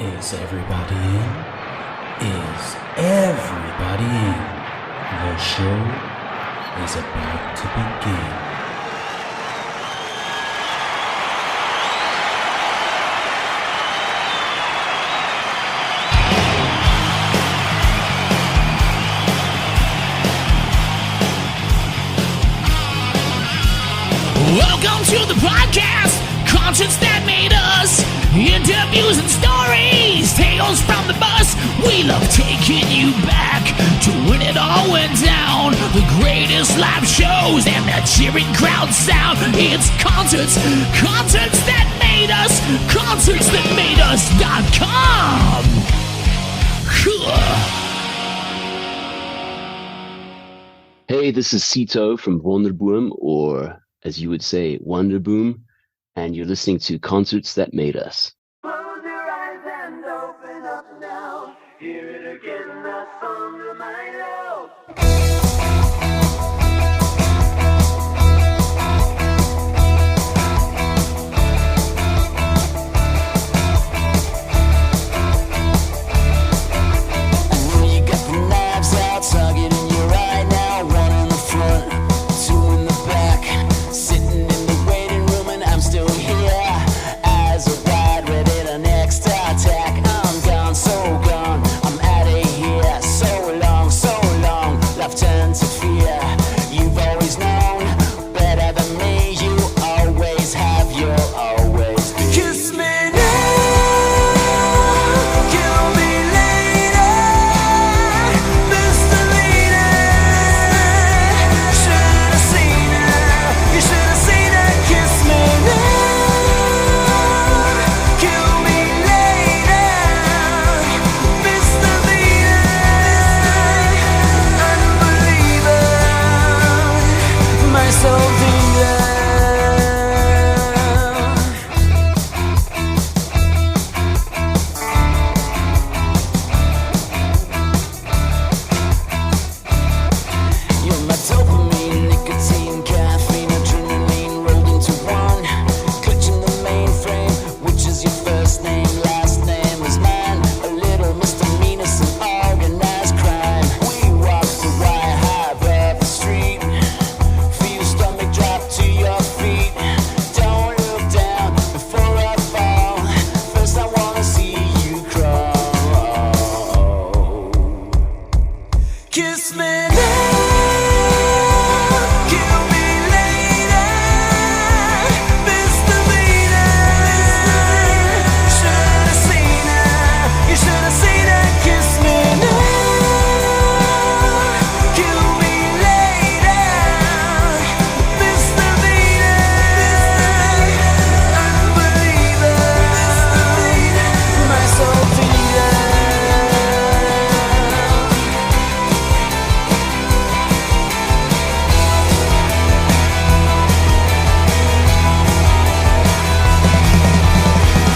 Is everybody in? Is everybody in? The show is about to begin. Welcome to the podcast, concerts that made us, interviews and stories, tales from the bus. We love taking you back to when it all went down. The greatest live shows and the cheering crowd sound. It's concerts that made us, concertsthatmadeus.com. Hey, this is Cito from Wonderboom, or as you would say, Wonderboom, and you're listening to Concerts That Made Us. Close your eyes and open up now. Hear it again, the song of my love. You got the knives out, target in your eye now. One in the front, two in the back. Sitting in the waiting room and I'm still here. Eyes are wide, ready to next attack. I'm gone, so gone, I'm out of here. So long, love turned to fear. You've always known better than me. You always have, you'll always be. Kiss me now, kill me later. Mr. Leader, should've seen her. You should've seen her. Kiss me now, kill me later. Mr. Leader, unbeliever, my soul dealer. You're my dopamine, nicotine, caffeine, adrenaline rolled into one. Clutching the mainframe, which is your first name, last name is mine. A little misdemeanor, some organized crime. We walk the wire high above the street. Feel your stomach drop to your feet. Don't look down before I fall. First I wanna see you crawl. Kiss me now, kill me later. Mr. Leader, should've seen her. You should've seen her. Kiss me now, kill me later. Mr. Leader, unbeliever, my soul dealer.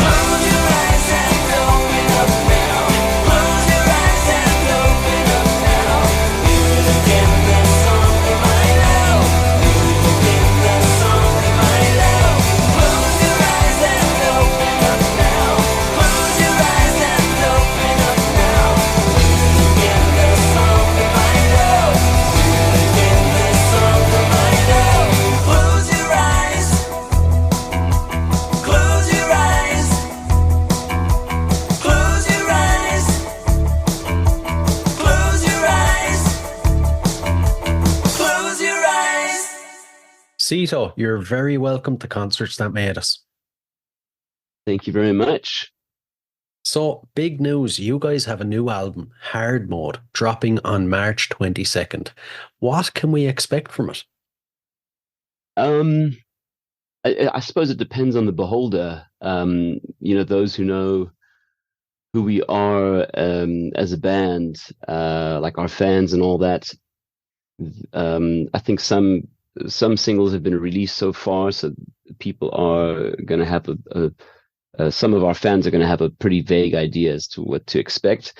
Close your eyes and open up now. Close your eyes and open up now. Hear it again, that song of my love. Hear it again, that song of my love. Close your eyes and open up now. Close your eyes and open up now. Hear it again, that song of my love. Hear it again, that song of my love. Close your eyes. Close your eyes. Close your eyes. Close your eyes. Close your eyes. Cito, you're very welcome to Concerts That Made Us. Thank you very much. So, big news, you guys have a new album, Hard Mode, dropping on March 22nd. What can we expect from it? I suppose it depends on the beholder. Those who know who we are as a band, like our fans and all that. I think some singles have been released so far, so people are going to have some of our fans are going to have a pretty vague idea as to what to expect.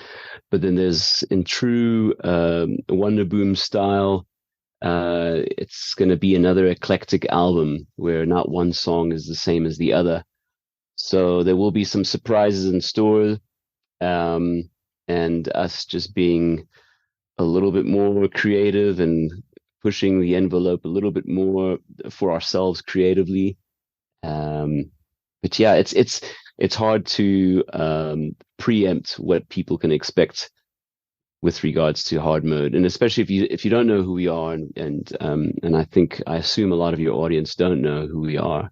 But then there's, in true Wonderboom style, it's going to be another eclectic album where not one song is the same as the other. So there will be some surprises in store. and us just being a little bit more creative and pushing the envelope a little bit more for ourselves creatively. But yeah, it's hard to preempt what people can expect with regards to hard mode, and especially if you don't know who we are, and I assume a lot of your audience don't know who we are.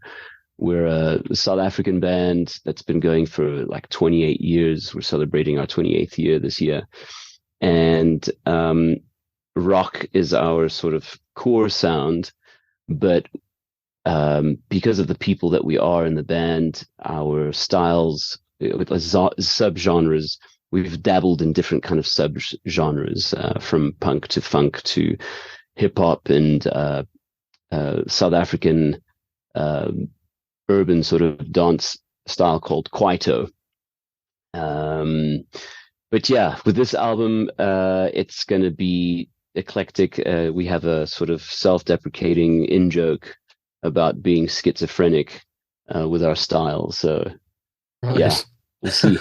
We're a South African band that's been going for like 28 years. We're celebrating our 28th year this year, and rock is our sort of core sound, but because of the people that we are in the band, our styles, subgenres, we've dabbled in different kind of subgenres, from punk to funk to hip hop and South African urban sort of dance style called kwaito. But yeah, with this album, it's going to be eclectic. We have a sort of self-deprecating in-joke about being schizophrenic with our style. So Right. yeah, we'll see.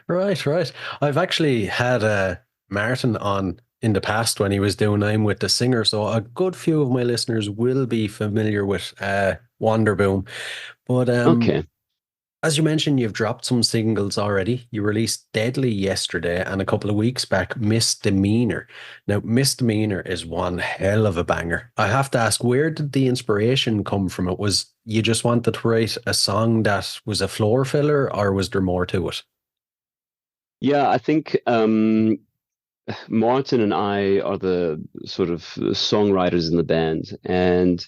Right. I've actually had Martin on in the past when he was doing I'm with the Singer, so a good few of my listeners will be familiar with Wonderboom. But Okay. as you mentioned, you've dropped some singles already. You released Deadly yesterday, and a couple of weeks back, Misdemeanor. Now, Misdemeanor is one hell of a banger. I have to ask, where did the inspiration come from? It was you just wanted to write a song that was a floor filler, or was there more to it? Yeah, I think Martin and I are the sort of songwriters in the band, and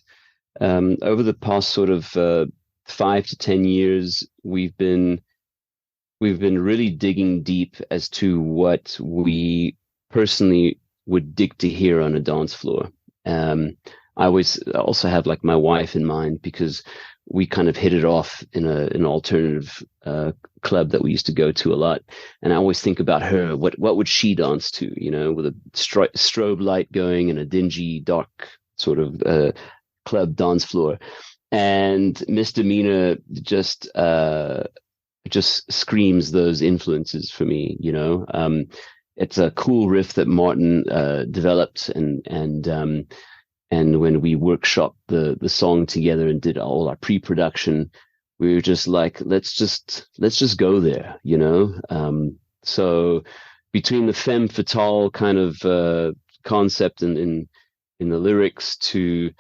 over the past sort of 5 to 10 years, we've been really digging deep as to what we personally would dig to hear on a dance floor. I always also have like my wife in mind, because we kind of hit it off in an alternative club that we used to go to a lot, and I always think about her. What would she dance to? You know, with a strobe light going and a dingy, dark sort of club dance floor. And Misdemeanor just screams those influences for me. You know, it's a cool riff that Martin developed, and when we workshopped the song together and did all our pre-production, we were just like, let's just go there, you know. So between the femme fatale kind of concept in the lyrics to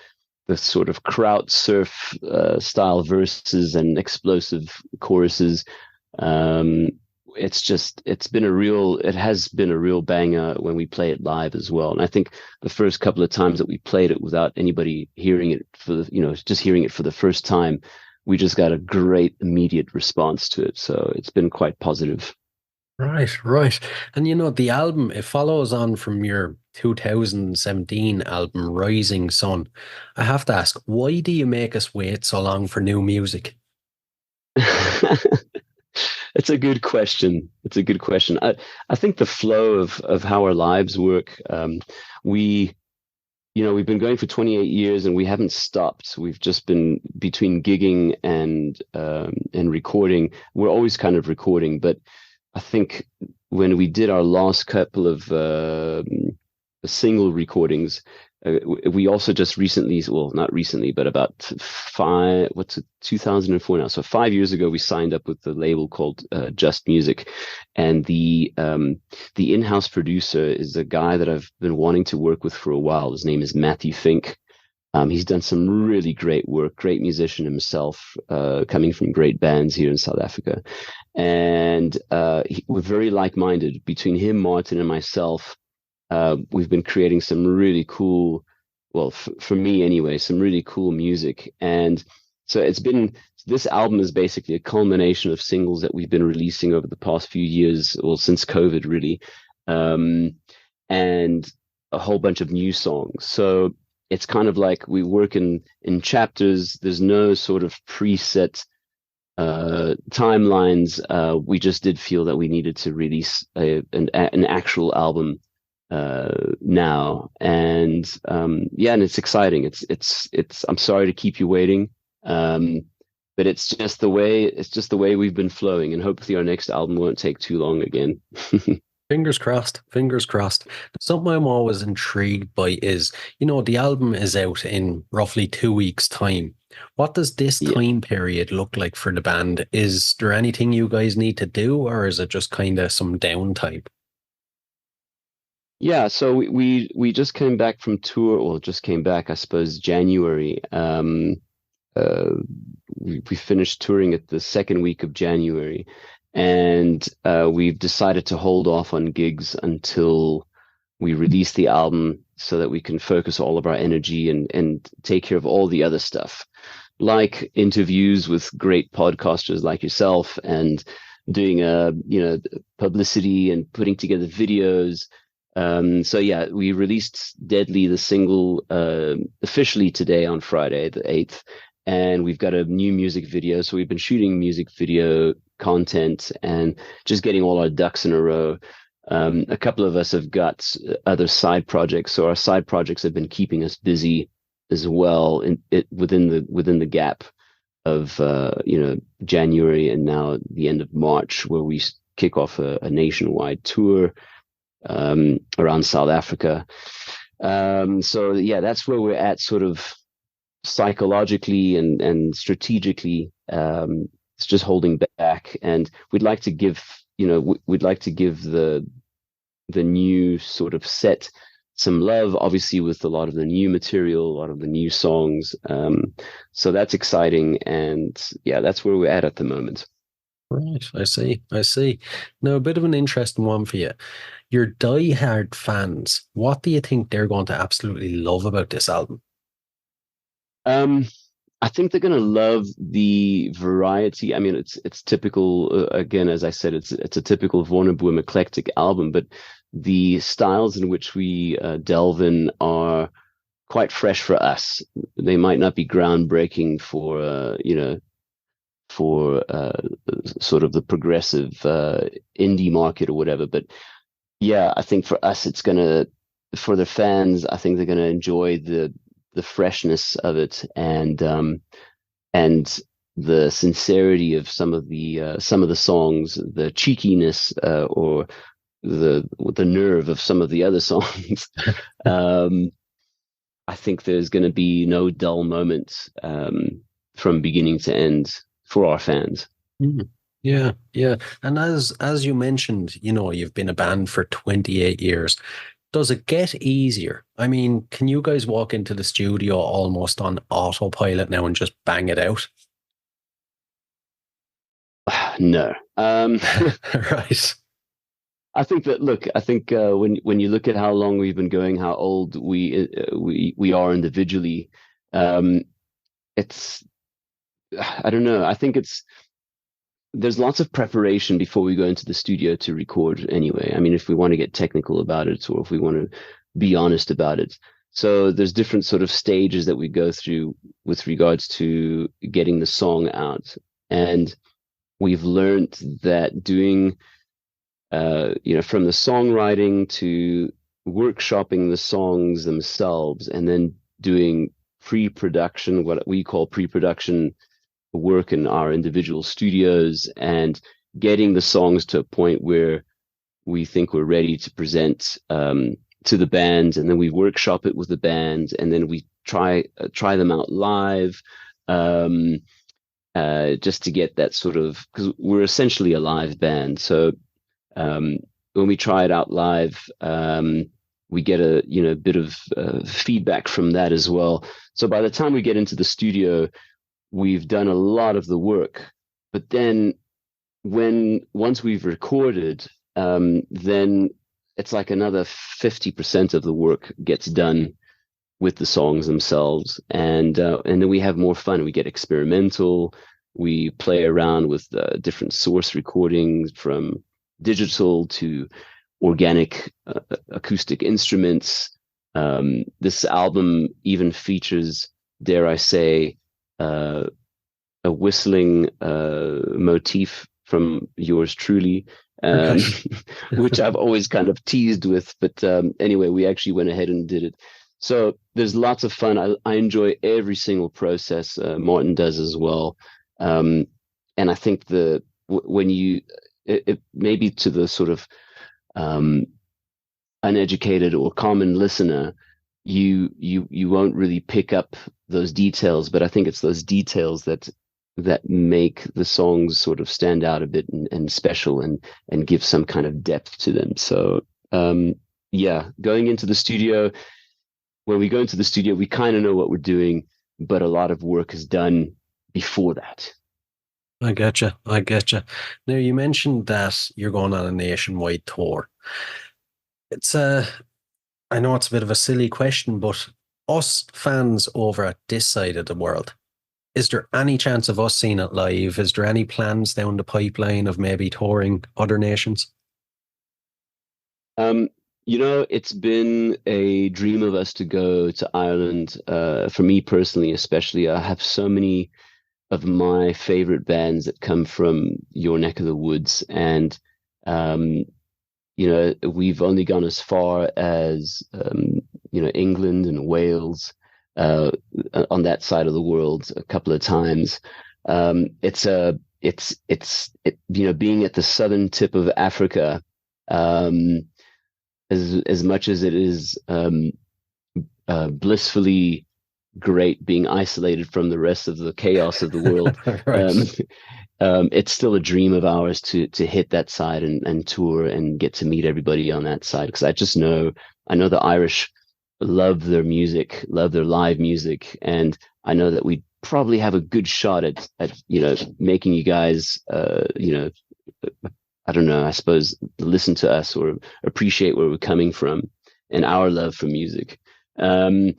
the sort of kraut surf style verses and explosive choruses, it has been a real banger when we play it live as well. And I think the first couple of times that we played it without anybody hearing it just hearing it for the first time, we just got a great immediate response to it. So it's been quite positive. Right. And you know, the album, it follows on from your 2017 album, Rising Sun. I have to ask, why do you make us wait so long for new music? It's a good question. I think the flow of how our lives work. We've been going for 28 years and we haven't stopped. We've just been between gigging and recording. We're always kind of recording, but I think when we did our last couple of single recordings, we also just recently, well, not recently, but about 2004 now. So 5 years ago, we signed up with the label called Just Music, and the in-house producer is a guy that I've been wanting to work with for a while. His name is Matthew Fink. He's done some really great work, great musician himself, coming from great bands here in South Africa. And we're very like-minded. Between him, Martin, and myself, we've been creating some really cool, well, for me anyway, some really cool music. And so this album is basically a culmination of singles that we've been releasing over the past few years, well, since COVID, really, and a whole bunch of new songs. So it's kind of like we work in chapters. There's no sort of preset timelines. We just did feel that we needed to release an actual album now, and and it's exciting. It's I'm sorry to keep you waiting, but but it's just the way we've been flowing, and hopefully our next album won't take too long again. Fingers crossed. Fingers crossed. Something I'm always intrigued by is, the album is out in roughly 2 weeks' time. What does this Yeah. time period look like for the band? Is there anything you guys need to do, or is it just kind of some downtime? Yeah, so we just came back from tour, well, just came back, I suppose, January. Uh, we finished touring at the second week of January, and we've decided to hold off on gigs until we release the album so that we can focus all of our energy and take care of all the other stuff, like interviews with great podcasters like yourself, and doing publicity and putting together videos. So yeah, we released Deadly, the single, officially today on Friday, the 8th, and we've got a new music video. So we've been shooting music video content and just getting all our ducks in a row. A couple of us have got other side projects, so our side projects have been keeping us busy as well within the gap of January and now the end of March, where we kick off a nationwide tour around South Africa. So yeah, that's where we're at, sort of psychologically and strategically. It's just holding back, and we'd like to give the new sort of set some love, obviously, with a lot of the new material, a lot of the new songs. So that's exciting, and yeah, that's where we're at the moment. Right, I see. Now, a bit of an interesting one for you. Your die-hard fans, what do you think they're going to absolutely love about this album? I think they're going to love the variety. I mean, it's typical. Again, as I said, it's a typical Wonderboom eclectic album, but the styles in which we delve in are quite fresh for us. They might not be groundbreaking for sort of the progressive indie market or whatever. But yeah, I think for us, for the fans, I think they're gonna enjoy the freshness of it, and the sincerity of some of the songs, the cheekiness or the nerve of some of the other songs. I think there's going to be no dull moments from beginning to end for our fans. Mm. Yeah. And as you mentioned, you've been a band for 28 years. Does it get easier? I mean, can you guys walk into the studio almost on autopilot now and just bang it out? No. Right. I think when you look at how long we've been going, how old we are individually, it's, I don't know. I think there's lots of preparation before we go into the studio to record anyway. I mean, if we want to get technical about it, or if we want to be honest about it. So there's different sort of stages that we go through with regards to getting the song out. And we've learned that doing, from the songwriting to workshopping the songs themselves, and then doing pre-production, what we call pre-production work in our individual studios, and getting the songs to a point where we think we're ready to present to the band, and then we workshop it with the band, and then we try them out live, just to get that sort of, because we're essentially a live band. So when we try it out live, we get a bit of feedback from that as well. So by the time we get into the studio, we've done a lot of the work. But then once we've recorded, then it's like another 50% of the work gets done with the songs themselves, and then we have more fun. We get experimental. We play around with different source recordings, from digital to organic acoustic instruments. This album even features, dare I say, a whistling motif from yours truly, which I've always kind of teased with. But anyway, we actually went ahead and did it. So there's lots of fun. I enjoy every single process. Martin does as well. And I think when you it maybe to the sort of uneducated or common listener, you won't really pick up those details, but I think it's those details that make the songs sort of stand out a bit and special and give some kind of depth to them. So yeah, going into the studio, when we go into the studio, we kind of know what we're doing, but a lot of work is done before that. I getcha. I getcha. Now, you mentioned that you're going on a nationwide tour. It's I know it's a bit of a silly question, but us fans over at this side of the world, is there any chance of us seeing it live? Is there any plans down the pipeline of maybe touring other nations? It's been a dream of us to go to Ireland. For me personally, especially, I have so many of my favorite bands that come from your neck of the woods, and we've only gone as far as England and Wales, on that side of the world a couple of times. Being at the southern tip of Africa, as much as it is blissfully great being isolated from the rest of the chaos of the world. Right. It's still a dream of ours to hit that side and tour and get to meet everybody on that side, because I know the Irish love their music, love their live music, and I know that we probably have a good shot at making you guys I don't know, I suppose listen to us or appreciate where we're coming from and our love for music. But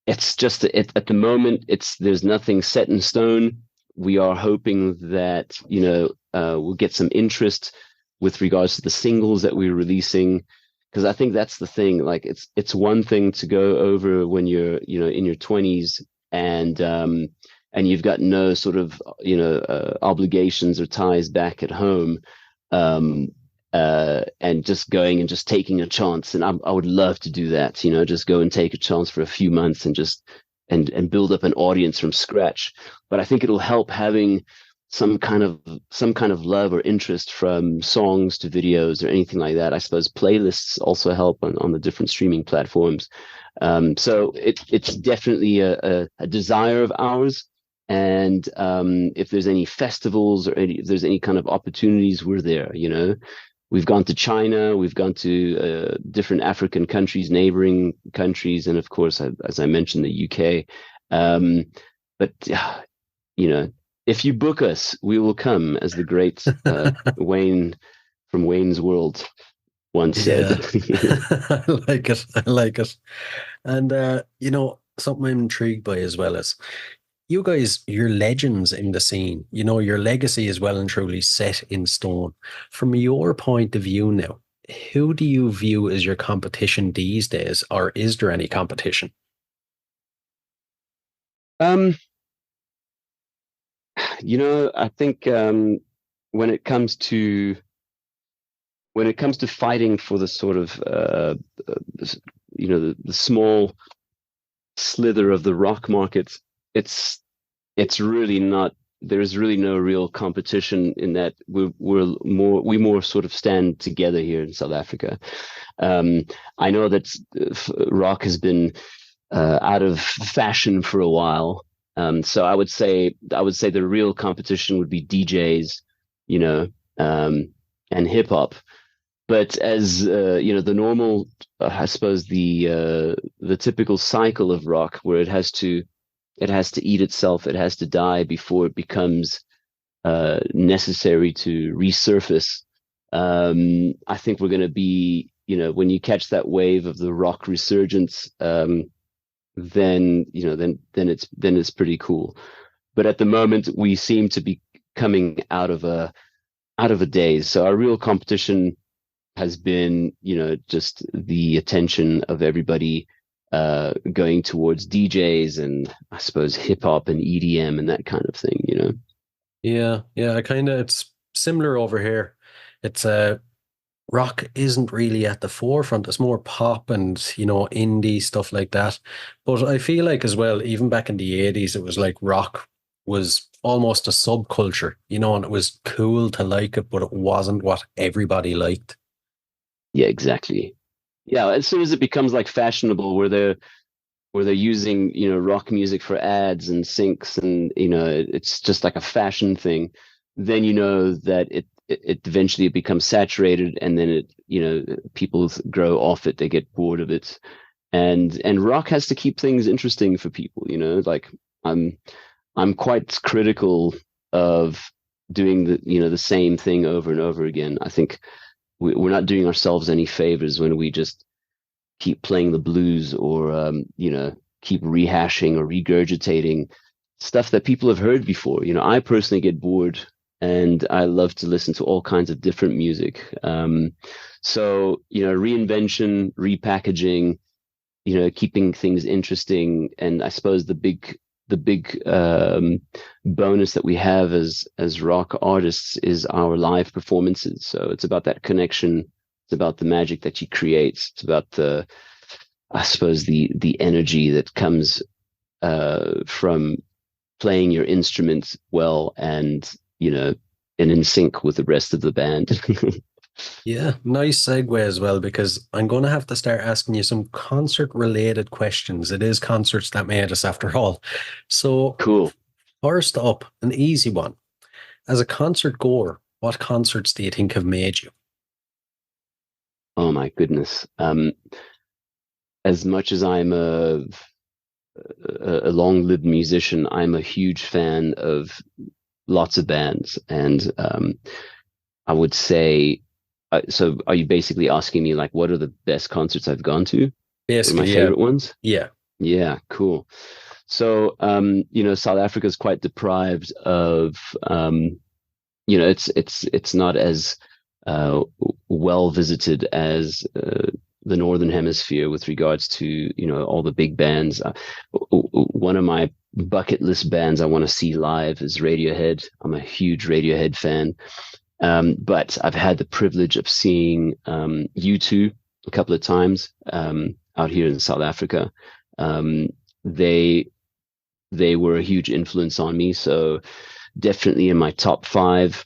it's just at the moment there's nothing set in stone. We are hoping that we'll get some interest with regards to the singles that we're releasing, because I think that's the thing. Like it's one thing to go over when you're in your 20s and you've got no sort of obligations or ties back at home, and just going and just taking a chance. And I would love to do that, just go and take a chance for a few months and just and build up an audience from scratch. But I think it'll help having some kind of love or interest, from songs to videos or anything like that. I suppose playlists also help on the different streaming platforms. So it's definitely a desire of ours. And if there's any festivals or if there's any kind of opportunities, we're there. We've gone to China, we've gone to different African countries, neighboring countries, and of course, as I mentioned, the UK. But if you book us, we will come, as the great Wayne from Wayne's World once said. I like it. I like it. And something I'm intrigued by as well is, you guys, you're legends in the scene. Your legacy is well and truly set in stone. From your point of view now, who do you view as your competition these days, or is there any competition? I think when it comes to fighting for the sort of the small slither of the rock market, it's really not. There's really no real competition in that. We more sort of stand together here in South Africa. I know that rock has been out of fashion for a while. So I would say the real competition would be DJs, and hip hop. But as the normal, I suppose the typical cycle of rock, where it has to eat itself, it has to die before it becomes necessary to resurface. I think we're going to be, when you catch that wave of the rock resurgence, then it's pretty cool. But at the moment, we seem to be coming out of a daze. So our real competition has been, just the attention of everybody going towards DJs and, I suppose, hip hop and EDM and that kind of thing. Yeah, it's similar over here. It's rock isn't really at the forefront. It's more pop and, indie stuff like that. But I feel like as well, even back in the 80s, it was like rock was almost a subculture, and it was cool to like it, but it wasn't what everybody liked. Yeah, exactly. Yeah, as soon as it becomes like fashionable, where they're using rock music for ads and syncs, and it's just like a fashion thing, then you know that it eventually it becomes saturated, and then people grow off it, they get bored of it, and rock has to keep things interesting for people. Like I'm quite critical of doing the same thing over and over again. I think we're not doing ourselves any favors when we just keep playing the blues, or keep rehashing or regurgitating stuff that people have heard before. I personally get bored, and I love to listen to all kinds of different music. So reinvention, repackaging, keeping things interesting. And I suppose the big bonus that we have as rock artists is our live performances. So it's about that connection. It's about the magic that you create. It's about I suppose the energy that comes from playing your instruments well, and in sync with the rest of the band. Yeah, nice segue as well, because I'm going to have to start asking you some concert related questions. It is concerts that made us after all. So, Cool. first up, an easy one. As a concert goer, what concerts do you think have made you? Oh my goodness. As much as I'm a long-lived musician, I'm a huge fan of lots of bands, and I would say. So, are you basically asking me like what are the best concerts I've gone to? What are my Basically, yeah. favorite ones? Yeah. Yeah, cool. So, South Africa is quite deprived of, it's not as well visited as the Northern Hemisphere with regards to all the big bands. One of my bucket list bands I want to see live is Radiohead. I'm a huge Radiohead fan. But I've had the privilege of seeing U2 a couple of times out here in South Africa. They were a huge influence on me, so definitely in my top five.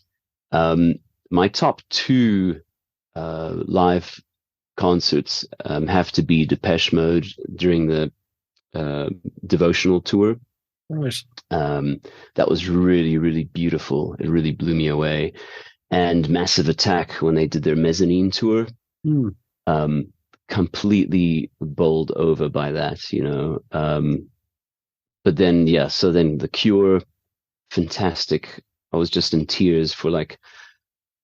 My top two live concerts have to be Depeche Mode during the devotional tour. Right. That was really, really beautiful. It really blew me away. And Massive Attack when they did their mezzanine tour. Completely bowled over by that, but then so then The Cure, fantastic. I was just in tears for like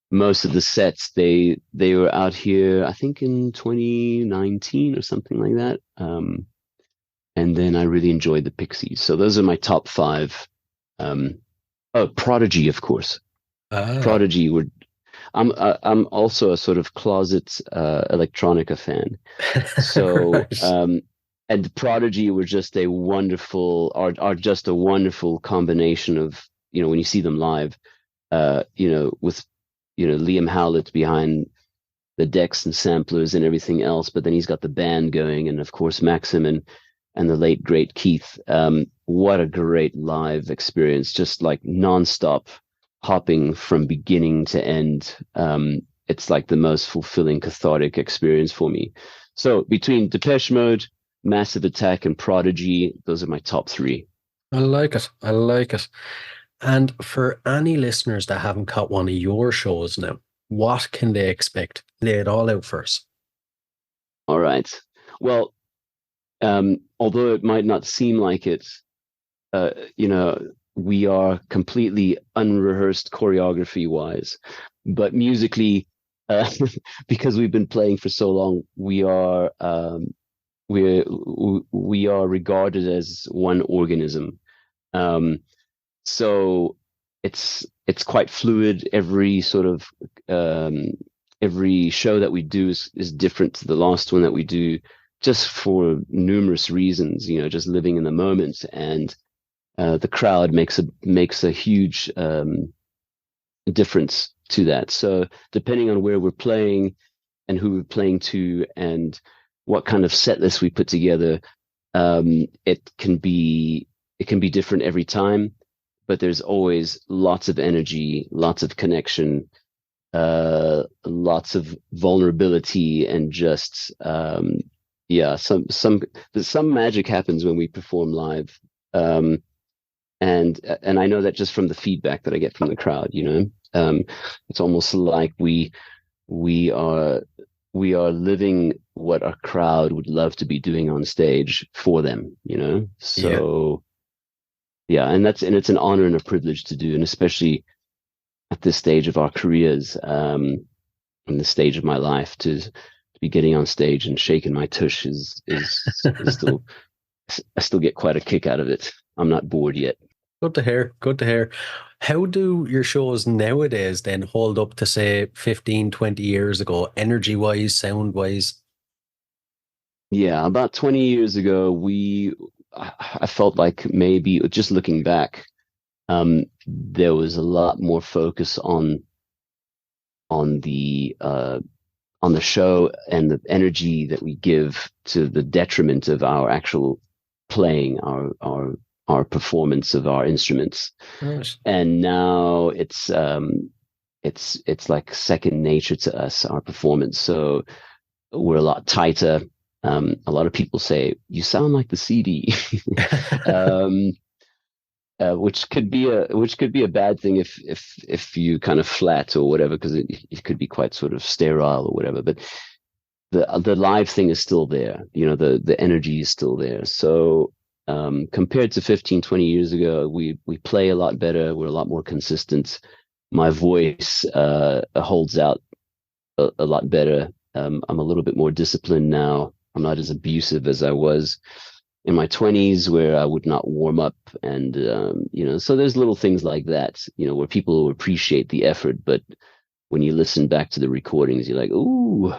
most of the sets. They were out here I think in 2019 or something like that, and then I really enjoyed the Pixies. So those are my top five. Prodigy, of course. Prodigy were. I'm also a sort of closet electronica fan. So Right. and Prodigy were just a wonderful are just a wonderful combination of when you see them live, with Liam Howlett behind the decks and samplers and everything else, but then he's got the band going, and of course Maxim and the late great Keith. What a great live experience, just like nonstop hopping from beginning to end. It's like the most fulfilling, cathartic experience for me. So between Depeche Mode, Massive Attack, and Prodigy, those are my top three. I like it. I like it. And for any listeners that haven't caught one of your shows now, what can they expect? Lay it all out first. All right. Well, although it might not seem like it, we are completely unrehearsed choreography wise, but musically, because we've been playing for so long, we are regarded as one organism. So it's quite fluid. Every sort of every show that we do is different to the last one that we do, just for numerous reasons. Just living in the moment, and the crowd makes a huge difference to that. So depending on where we're playing and who we're playing to and what kind of set list we put together, it can be different every time. but there's always lots of energy, lots of connection, lots of vulnerability, and just yeah, some magic happens when we perform live. Um, and I know that just from the feedback that I get from the crowd, it's almost like we are we are living what our crowd would love to be doing on stage for them, Yeah. So yeah, and it's an honor and a privilege to do, and especially at this stage of our careers, in the stage of my life, to be getting on stage and shaking my tush is still, I still get quite a kick out of it. I'm not bored yet. Good to hear. Good to hear. How do your shows nowadays then hold up to say 15, 20 years ago, energy wise, sound wise? Yeah, about 20 years ago, I felt like maybe just looking back, there was a lot more focus on the on the show and the energy that we give, to the detriment of our actual playing, our performance of our instruments. Right. And now it's like second nature to us, our performance. So we're a lot tighter. A lot of people say you sound like the CD, um, which could be a bad thing if you kind of flat or whatever, because it could be quite sort of sterile or whatever. But the live thing is still there. The energy is still there. So compared to 15, 20 years ago, we play a lot better. We're a lot more consistent. My voice holds out a lot better. I'm a little bit more disciplined now. I'm not as abusive as I was in my 20s, where I would not warm up. And so there's little things like that, where people appreciate the effort, but when you listen back to the recordings, you're like, ooh.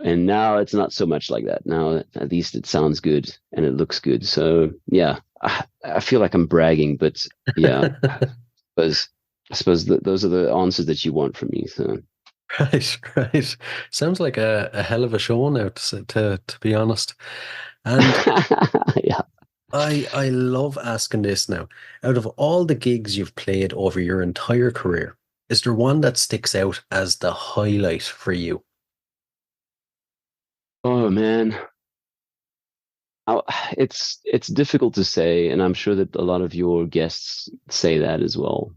And now it's not so much like that. Now at least it sounds good and it looks good. So yeah, I feel like I'm bragging, but yeah, I suppose those are the answers that you want from me. So Right, right. Sounds like a hell of a show now, to be honest. And yeah. I love asking this now. Out of all the gigs you've played over your entire career, is there one that sticks out as the highlight for you? Oh man, I- it's difficult to say, and I'm sure that a lot of your guests say that as well,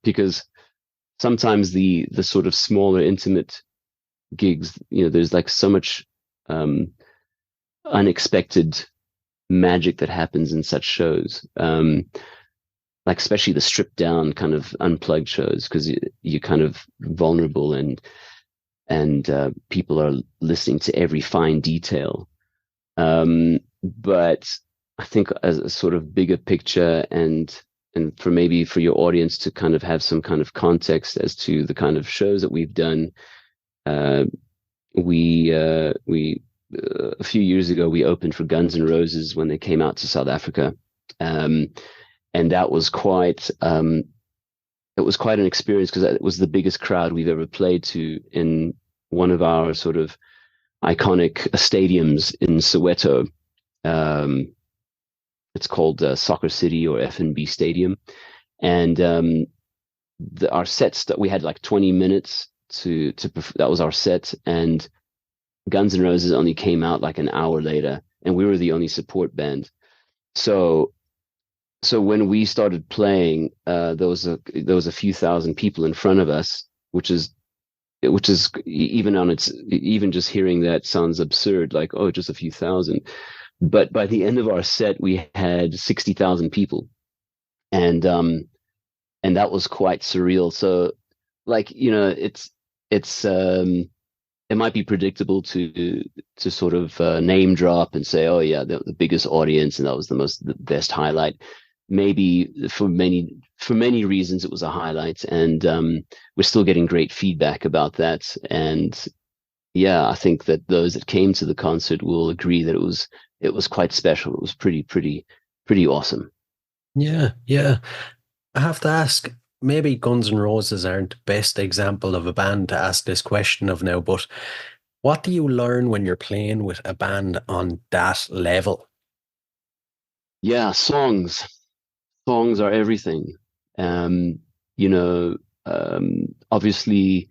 because sometimes the sort of smaller, intimate gigs, there's like so much um, unexpected magic that happens in such shows, like especially the stripped down kind of unplugged shows, because you're kind of vulnerable, and people are listening to every fine detail. But I think as a sort of bigger picture, and for your audience to kind of have some kind of context as to the kind of shows that we've done, uh, we a few years ago we opened for Guns N' Roses when they came out to South Africa, um, and that was quite it was quite an experience, because it was the biggest crowd we've ever played to in one of our sort of iconic stadiums in Soweto. Um, it's called Soccer City or FNB Stadium, and our sets that we had like 20 minutes that was our set, and Guns N' Roses only came out like an hour later, and we were the only support band. So when we started playing, there was a few thousand people in front of us, which is even just hearing that sounds absurd, like, oh, just a few thousand. But by the end of our set, we had 60,000 people, and that was quite surreal. So, like, it might be predictable to sort of name drop and say, oh yeah, the biggest audience, and that was the best highlight. Maybe for many reasons it was a highlight, and we're still getting great feedback about that. And yeah, I think that those that came to the concert will agree that it was quite special. It was pretty awesome. Yeah, yeah. I have to ask, maybe Guns N' Roses aren't the best example of a band to ask this question of now, but what do you learn when you're playing with a band on that level? Yeah, songs. songs are everything. You know, obviously,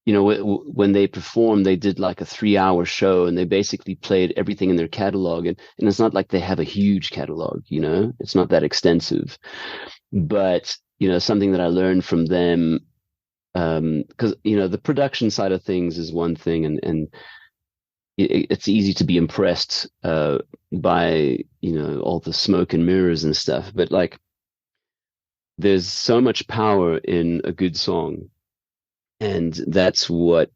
you know, when they performed, they did like a 3-hour show, and they basically played everything in their catalog. And it's not like they have a huge catalog, you know, it's not that extensive. But, you know, something that I learned from them, because, you know, the production side of things is one thing, and it's easy to be impressed by, you know, all the smoke and mirrors and stuff. But like, there's so much power in a good song, and that's what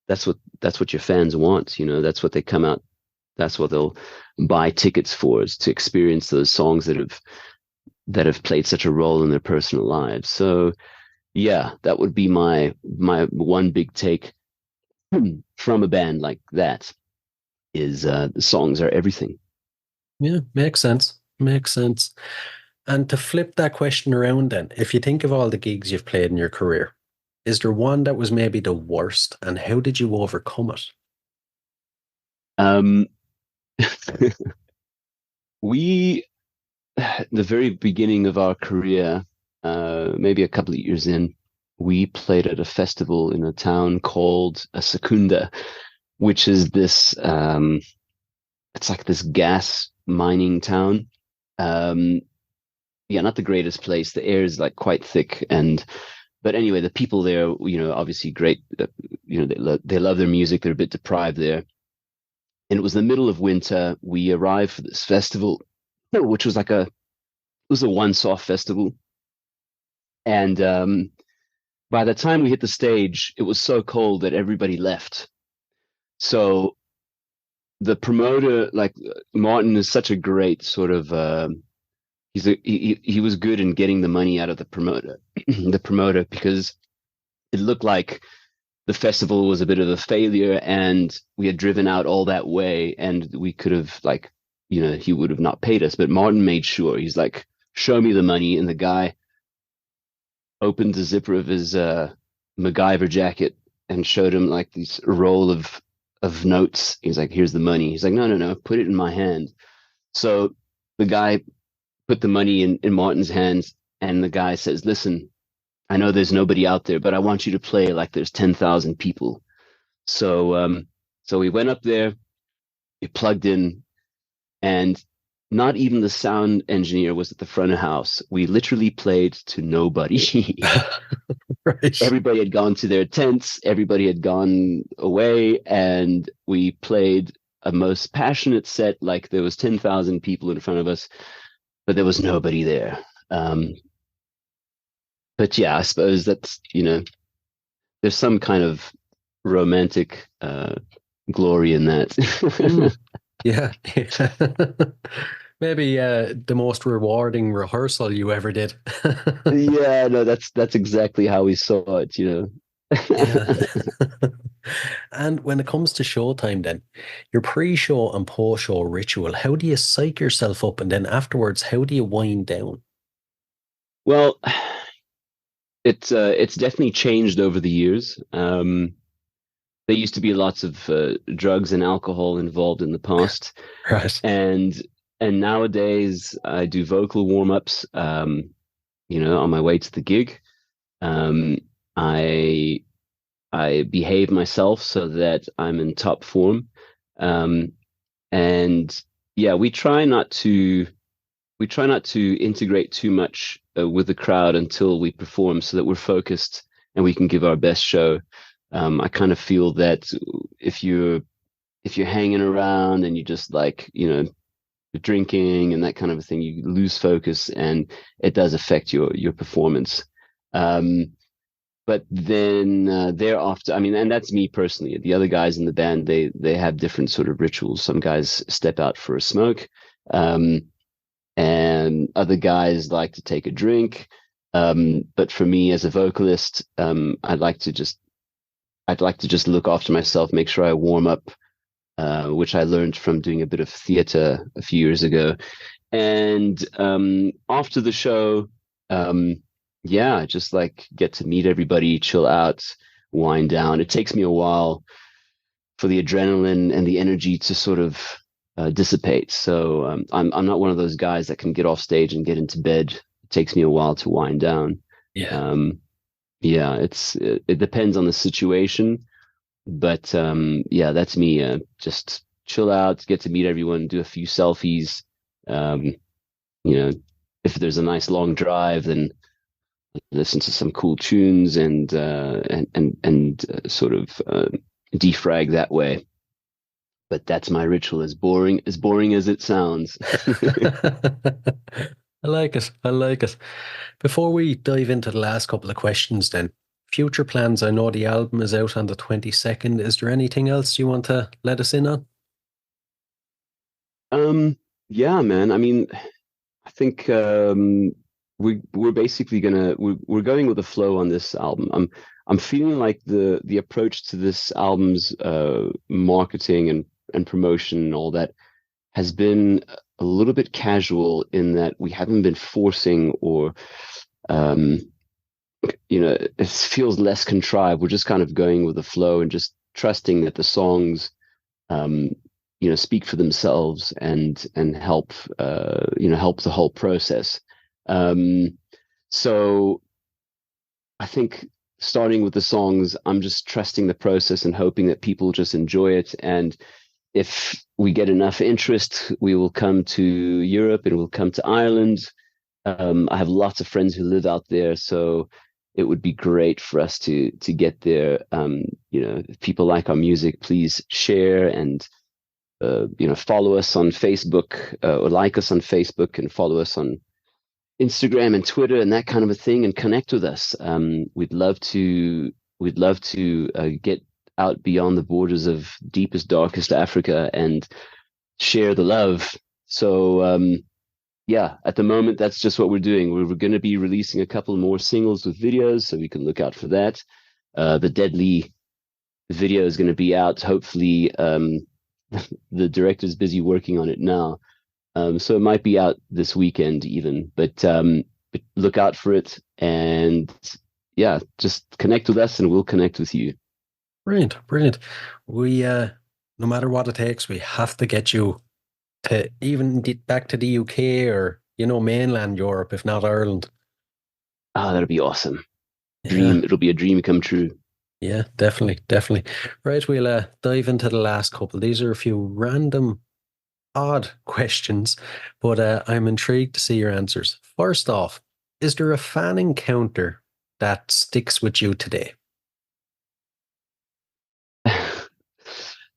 your fans want. You know, that's what they come out. That's what they'll buy tickets for, is to experience those songs that have played such a role in their personal lives. So yeah, that would be my one big take from a band like that, is the songs are everything. Yeah, makes sense. Makes sense. And to flip that question around then, if you think of all the gigs you've played in your career, is there one that was maybe the worst, and how did you overcome it? Um, we, the very beginning of our career, maybe a couple of years in, we played at a festival in a town called Secunda, which is this, it's like this gas mining town. Yeah, not the greatest place. The air is like quite thick, but anyway, the people there, you know, obviously great. You know, they love their music. They're a bit deprived there, and it was the middle of winter. We arrived for this festival, which was it was a once-off festival, and by the time we hit the stage, it was so cold that everybody left. So the promoter, like Martin, is such a great sort of. He was good in getting the money out of the promoter, the promoter, because it looked like the festival was a bit of a failure, and we had driven out all that way, and we could have, like, you know, he would have not paid us. But Martin made sure. He's like, show me the money. And the guy opened the zipper of his MacGyver jacket and showed him like this roll of notes. He's like, here's the money. He's like, no, put it in my hand. So the guy put the money in Martin's hands, and the guy says, listen, I know there's nobody out there, but I want you to play like there's 10,000 people. So so we went up there, we plugged in, and not even the sound engineer was at the front of house. We literally played to nobody. Right. Everybody had gone to their tents, everybody had gone away, and we played a most passionate set, like there was 10,000 people in front of us, but there was nobody there. But yeah, I suppose that's, you know, there's some kind of romantic glory in that. Yeah. Maybe the most rewarding rehearsal you ever did. Yeah, no, that's exactly how we saw it, you know. Yeah. And when it comes to showtime, then your pre-show and post-show ritual, how do you psych yourself up, and then afterwards, how do you wind down? Well, it's definitely changed over the years. There used to be lots of drugs and alcohol involved in the past, Right. and nowadays I do vocal warm-ups. You know, on my way to the gig, I behave myself so that I'm in top form, and yeah, we try not to integrate too much with the crowd until we perform, so that we're focused and we can give our best show. I kind of feel that if you're hanging around and you just, like, you know, drinking and that kind of a thing, you lose focus, and it does affect your performance. But then thereafter, I mean, and that's me personally. The other guys in the band, they have different sort of rituals. Some guys step out for a smoke, and other guys like to take a drink. But for me as a vocalist, I'd like to just look after myself, make sure I warm up, which I learned from doing a bit of theater a few years ago. And after the show, yeah, just like get to meet everybody, chill out, wind down. It takes me a while for the adrenaline and the energy to sort of dissipate. So I'm not one of those guys that can get off stage and get into bed takes me a while to wind down. Yeah. Yeah, it depends on the situation, but yeah, that's me. Just chill out, get to meet everyone, do a few selfies. Um, you know, if there's a nice long drive, then listen to some cool tunes and sort of defrag that way. But that's my ritual. As boring as it sounds. I like it. I like it. Before we dive into the last couple of questions, then, future plans. I know the album is out on the 22nd. Is there anything else you want to let us in on? Yeah, man. I mean, I think we're basically we're going with the flow on this album. I'm feeling like the approach to this album's marketing and promotion and all that has been a little bit casual in that we haven't been forcing or it feels less contrived. We're just kind of going with the flow and just trusting that the songs speak for themselves and help help the whole process. So I think starting with the songs, I'm just trusting the process and hoping that people just enjoy it. And if we get enough interest, we will come to Europe and we'll come to Ireland. I have lots of friends who live out there, so it would be great for us to get there. If people like our music, please share and follow us on Facebook or like us on Facebook and follow us on Instagram and Twitter and that kind of a thing and connect with us. We'd love to get out beyond the borders of deepest, darkest Africa and share the love. So yeah, at the moment, that's just what we're doing. We're going to be releasing a couple more singles with videos, so we can look out for that. The Deadly video is going to be out. Hopefully, the director's busy working on it now. So it might be out this weekend even, but look out for it. And yeah, just connect with us and we'll connect with you. Brilliant, brilliant. We, no matter what it takes, we have to get you to even get back to the UK or, mainland Europe, if not Ireland. Ah, that'll be awesome. Yeah. It'll be a dream come true. Yeah, definitely, definitely. Right, we'll dive into the last couple. These are a few random, odd questions, but I'm intrigued to see your answers. First off, is there a fan encounter that sticks with you today?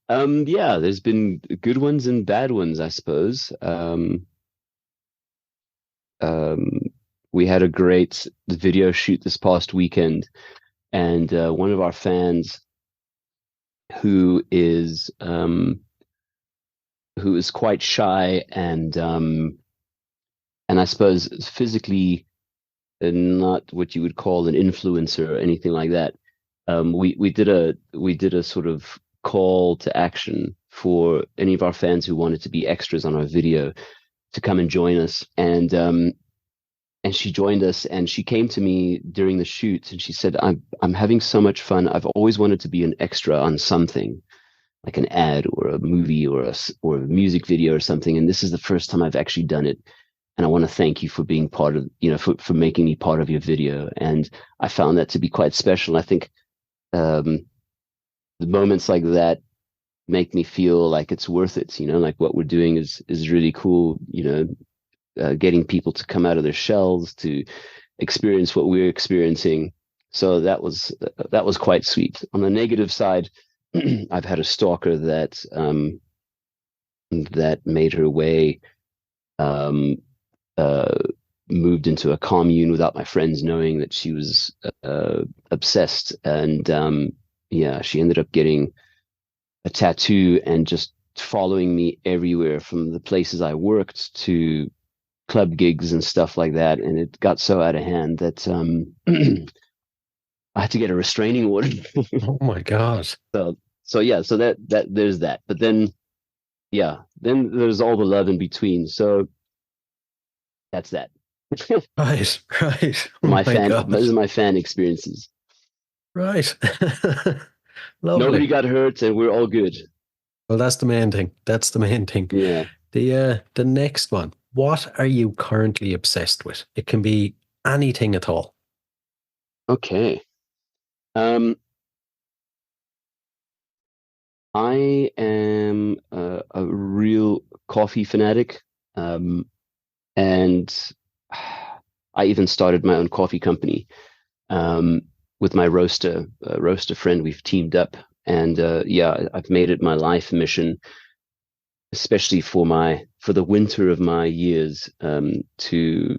Yeah, there's been good ones and bad ones, I suppose. We had a great video shoot this past weekend, and one of our fans who is quite shy and I suppose physically not what you would call an influencer or anything like that. We did a sort of call to action for any of our fans who wanted to be extras on our video to come and join us. And she joined us, and she came to me during the shoot and she said, I'm having so much fun. I've always wanted to be an extra on something, like an ad or a movie or a music video or something. And this is the first time I've actually done it. And I want to thank you for being part of, for making me part of your video. And I found that to be quite special. I think the moments like that make me feel like it's worth it. Like what we're doing is really cool. Getting people to come out of their shells to experience what we're experiencing. So that was quite sweet. On the negative side, I've had a stalker that made her way, moved into a commune without my friends knowing that she was obsessed, and yeah, she ended up getting a tattoo and just following me everywhere from the places I worked to club gigs and stuff like that. And it got so out of hand that I had to get a restraining order. Oh my God. So yeah, so that there's that. But then there's all the love in between. So that's that. Right, right. Oh my fan God. This is my fan experiences. Right. Lovely. Nobody got hurt and we're all good. Well, that's the main thing. That's the main thing. Yeah. The next one. what are you currently obsessed with? It can be anything at all. Okay. I am a real coffee fanatic, and I even started my own coffee company with my roaster friend. We've teamed up, and yeah, I've made it my life mission, especially for the winter of my years, to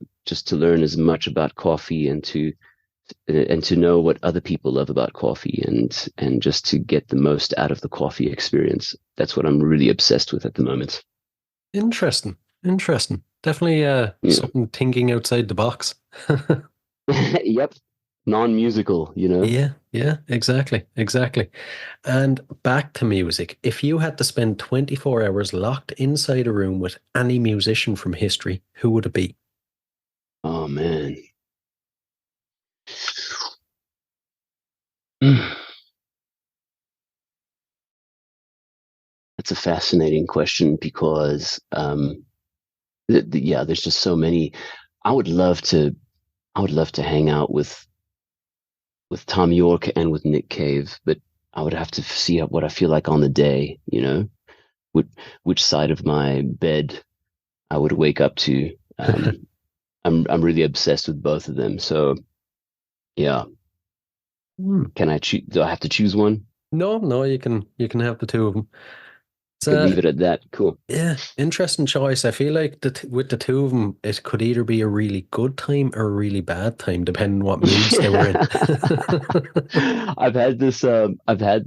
learn as much about coffee and to know what other people love about coffee, and just to get the most out of the coffee experience. That's what I'm really obsessed with at the moment. Interesting. Definitely Yeah. something thinking outside the box. Yep. Non-musical, you know? Yeah, exactly. And back to music. If you had to spend 24 hours locked inside a room with any musician from history, who would it be? Oh man. That's a fascinating question because yeah, there's just so many. I would love to hang out with Tom York and with Nick Cave, but I would have to see what I feel like on the day, you know, which side of my bed I would wake up to. I'm really obsessed with both of them. So yeah. Can I choose? Do I have to choose one? No, you can have the two of them. Could leave it at that. Cool. Yeah, interesting choice. I feel like with the two of them, it could either be a really good time or a really bad time, depending what moods they were in. I've had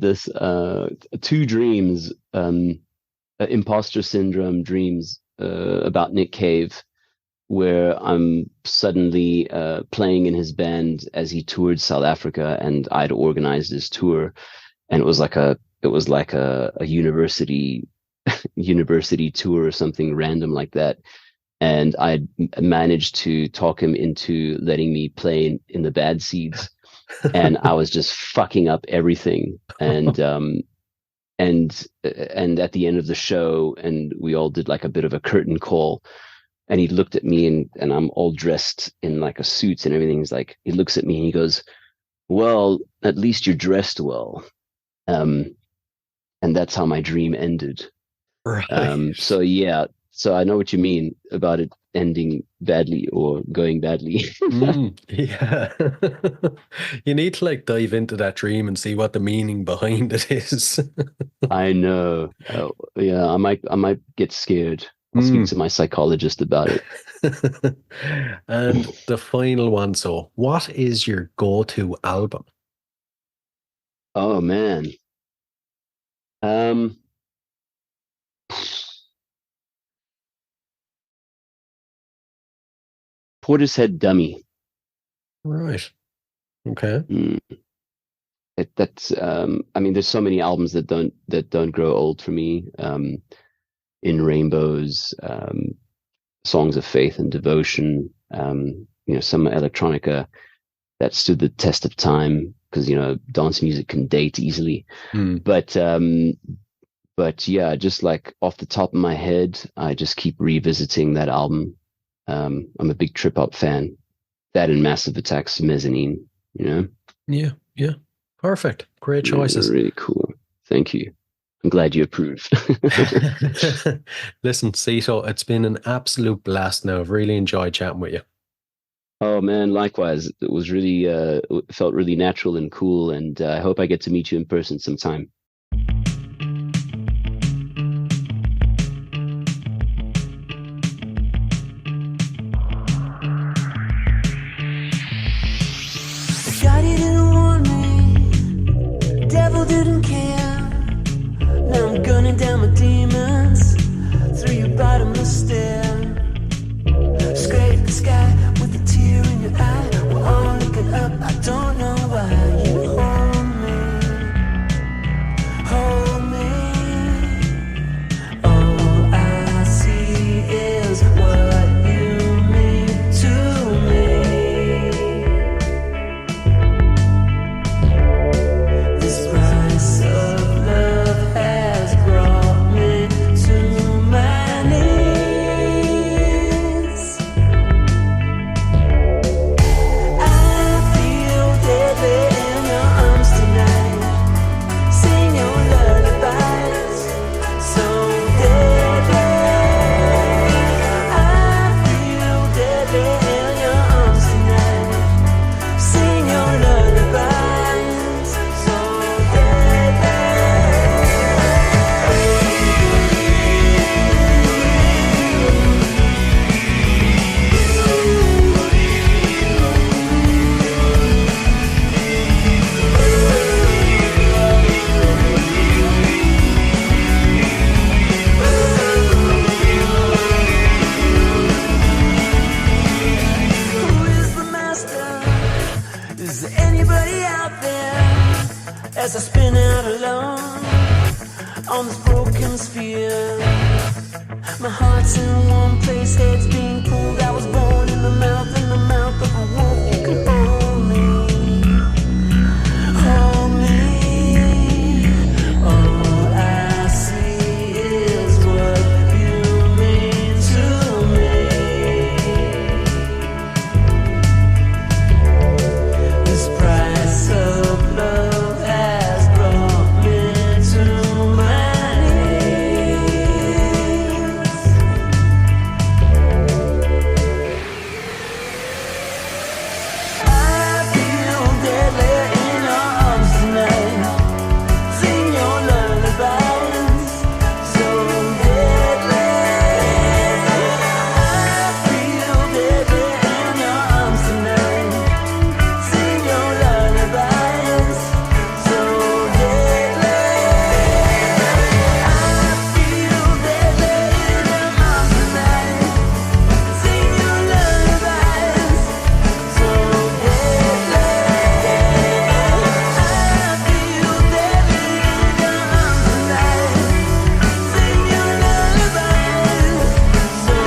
this two dreams, imposter syndrome dreams, about Nick Cave, where I'm suddenly playing in his band as he toured South Africa, and I'd organized this tour, and it was like a university tour or something random like that, and I managed to talk him into letting me play in the bad seeds, and I was just fucking up everything, and at the end of the show, and we all did like a bit of a curtain call, and he looked at me, and I'm all dressed in like a suit and everything. He's like, he looks at me and he goes, "Well, at least you're dressed well." And that's how my dream ended. Right. So yeah, so I know what you mean about it ending badly or going badly. Yeah. You need to like dive into that dream and see what the meaning behind it is. I know. Yeah, I might get scared. I'll speak to my psychologist about it. And the final one. So, what is your go-to album? Oh man. Portishead Dummy. Right. Okay. That's I mean, there's so many albums that don't grow old for me. In Rainbows, Songs of Faith and Devotion, some electronica that stood the test of time, because dance music can date easily. But yeah, just like off the top of my head, I just keep revisiting that album. I'm a big trip hop fan. That and Massive Attack's Mezzanine, Yeah. Perfect. Great choices. Yeah, really cool. Thank you. I'm glad you approve. Listen, Cito, it's been an absolute blast now. I've really enjoyed chatting with you. Oh man, likewise. It was really it felt really natural and cool, and I hope I get to meet you in person sometime. God, he didn't warn me. Devil didn't care. Now I'm gunning down my demons through your bottomless stair. Scrape the sky with a tear in your eye. We're all looking up. I don't know why. You hold me. All I see is what you mean to me. This price of as I spin out alone on this broken sphere. My heart's in one place, head's being pulled. I was born in the mouth of a wolf. You can hold me, hold me. All I see is what you mean to me. This price of love has brought me to my knees. I feel deadly in your arms tonight. Sing your lullabies, so deadly. I feel deadly in your arms tonight. Sing your lullabies, so deadly. I feel deadly in your arms tonight. Sing your lullabies, so deadly. I feel deadly in your arms tonight. Sing your lullabies, so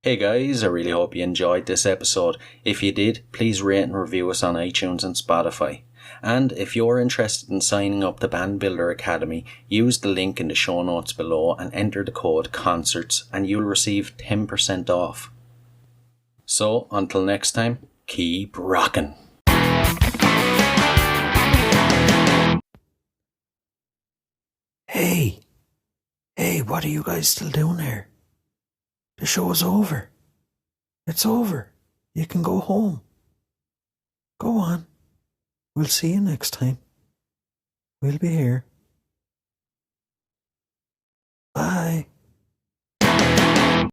Hey guys, I really hope you enjoyed this episode. If you did, please rate and review us on iTunes and Spotify. And if you're interested in signing up to Band Builder Academy, use the link in the show notes below and enter the code CONCERTS and you'll receive 10% off. So, until next time, keep rocking. Hey, what are you guys still doing here? The show is over. It's over. You can go home. Go on. We'll see you next time. We'll be here. Bye.